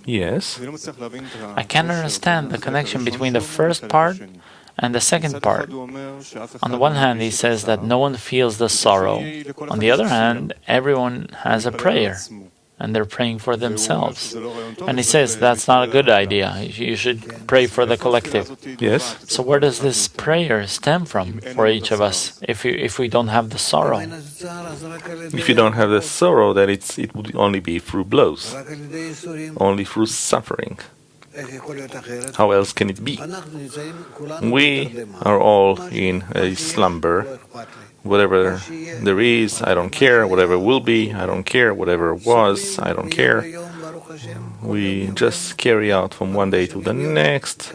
Yes. I can't understand the connection between the first part and the second part. On the one hand, he says that no one feels the sorrow. On the other hand, everyone has a prayer, and they're praying for themselves. And he says that's not a good idea. You should pray for the collective. Yes. So where does this prayer stem from for each of us if we don't have the sorrow? If you don't have the sorrow, then it would only be through blows, only through suffering. How else can it be? We are all in a slumber. Whatever there is, I don't care. Whatever will be, I don't care. Whatever was, I don't care. We just carry out from one day to the next.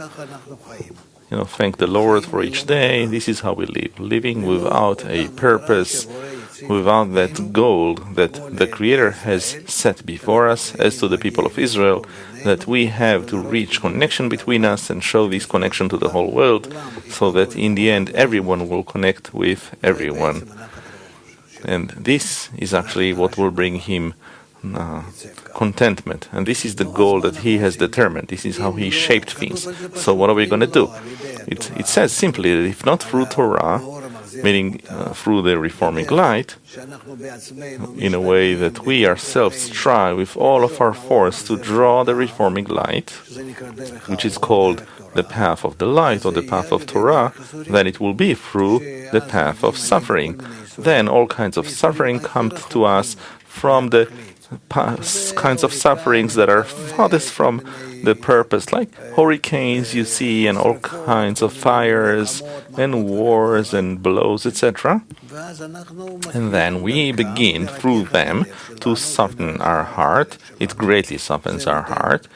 Thank the Lord for each day. This is how we live, living without a purpose, without that goal that the Creator has set before us. As to the people of Israel, that we have to reach connection between us and show this connection to the whole world, so that in the end everyone will connect with everyone. And this is actually what will bring him contentment. And this is the goal that he has determined. This is how he shaped things. So what are we going to do? It says simply that if not through Torah, meaning through the reforming light, in a way that we ourselves strive with all of our force to draw the reforming light, which is called the path of the light or the path of Torah, then it will be through the path of suffering. Then all kinds of suffering come to us from the kinds of sufferings that are farthest from the purpose, like hurricanes you see, and all kinds of fires and wars and blows, etc. And then we begin through them to soften our heart. It greatly softens our heart.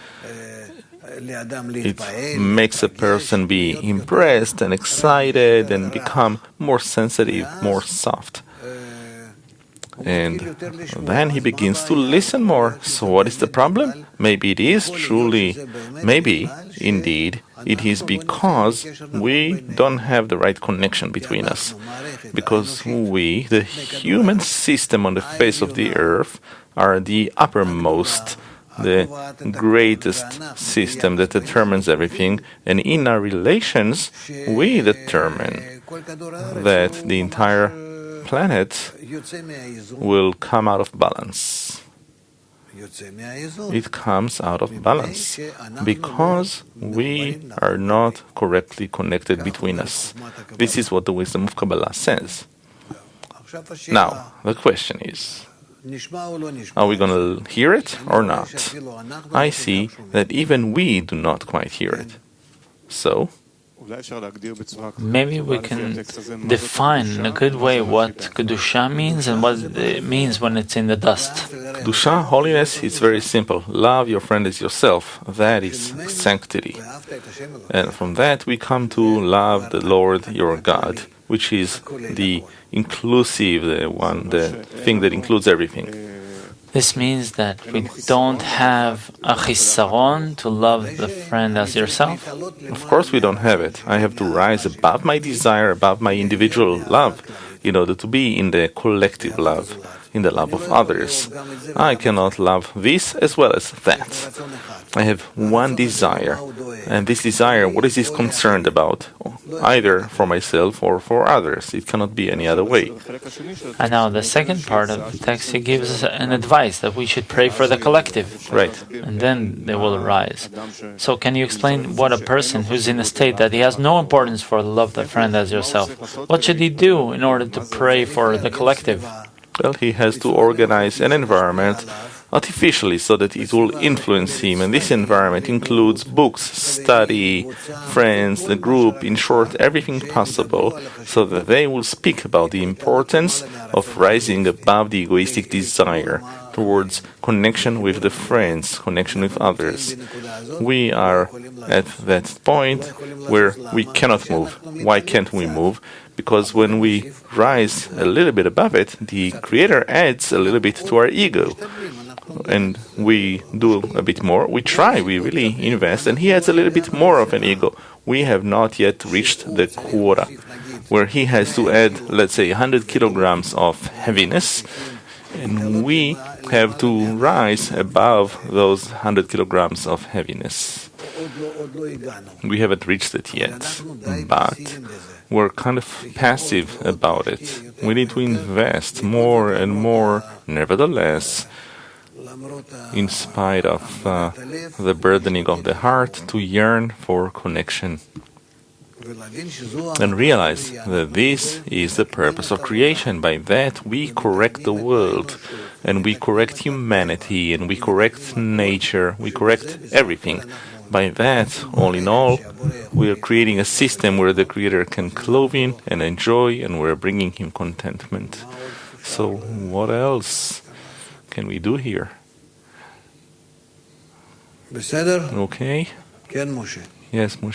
It makes a person be impressed and excited and become more sensitive, more soft. And then he begins to listen more. So what is the problem? Maybe it is truly, maybe indeed, it is because we don't have the right connection between us. Because we, the human system on the face of the earth, are the uppermost, the greatest system that determines everything. And in our relations, we determine that the entire planet will come out of balance. It comes out of balance because we are not correctly connected between us. This is what the wisdom of Kabbalah says. Now, the question is, are we going to hear it or not? I see that even we do not quite hear it. So, maybe we can define in a good way what Kedusha means and what it means when it's in the dust. Kedusha, holiness, is very simple. Love your friend as yourself. That is sanctity. And from that we come to love the Lord your God, which is the inclusive, the thing that includes everything. This means that we don't have a chisaron to love the friend as yourself? Of course we don't have it. I have to rise above my desire, above my individual love, in order to be in the collective love, in the love of others. I cannot love this as well as that. I have one desire, and this desire, what is this concerned about? Either for myself or for others. It cannot be any other way. And now the second part of the text, he gives us an advice that we should pray for the collective. Right. And then they will arise. So can you explain what a person who's in a state that he has no importance for the love of the friend as yourself, what should he do in order to pray for the collective? Well, he has to organize an environment artificially so that it will influence him. And this environment includes books, study, friends, the group, in short, everything possible, so that they will speak about the importance of rising above the egoistic desire towards connection with the friends, connection with others. We are at that point where we cannot move. Why can't we move? Because when we rise a little bit above it, the Creator adds a little bit to our ego. And we do a bit more. We try, we really invest, and he adds a little bit more of an ego. We have not yet reached the quota, where he has to add, let's say, 100 kilograms of heaviness, and we have to rise above those 100 kilograms of heaviness. We haven't reached it yet, but we're kind of passive about it. We need to invest more and more, nevertheless, in spite of the burdening of the heart, to yearn for connection and realize that this is the purpose of creation. By that we correct the world, and we correct humanity, and we correct nature, we correct everything. By that, all in all, we are creating a system where the Creator can clothe in and enjoy, and we're bringing Him contentment. So what else can we do here? Okay? Yes, Moshe.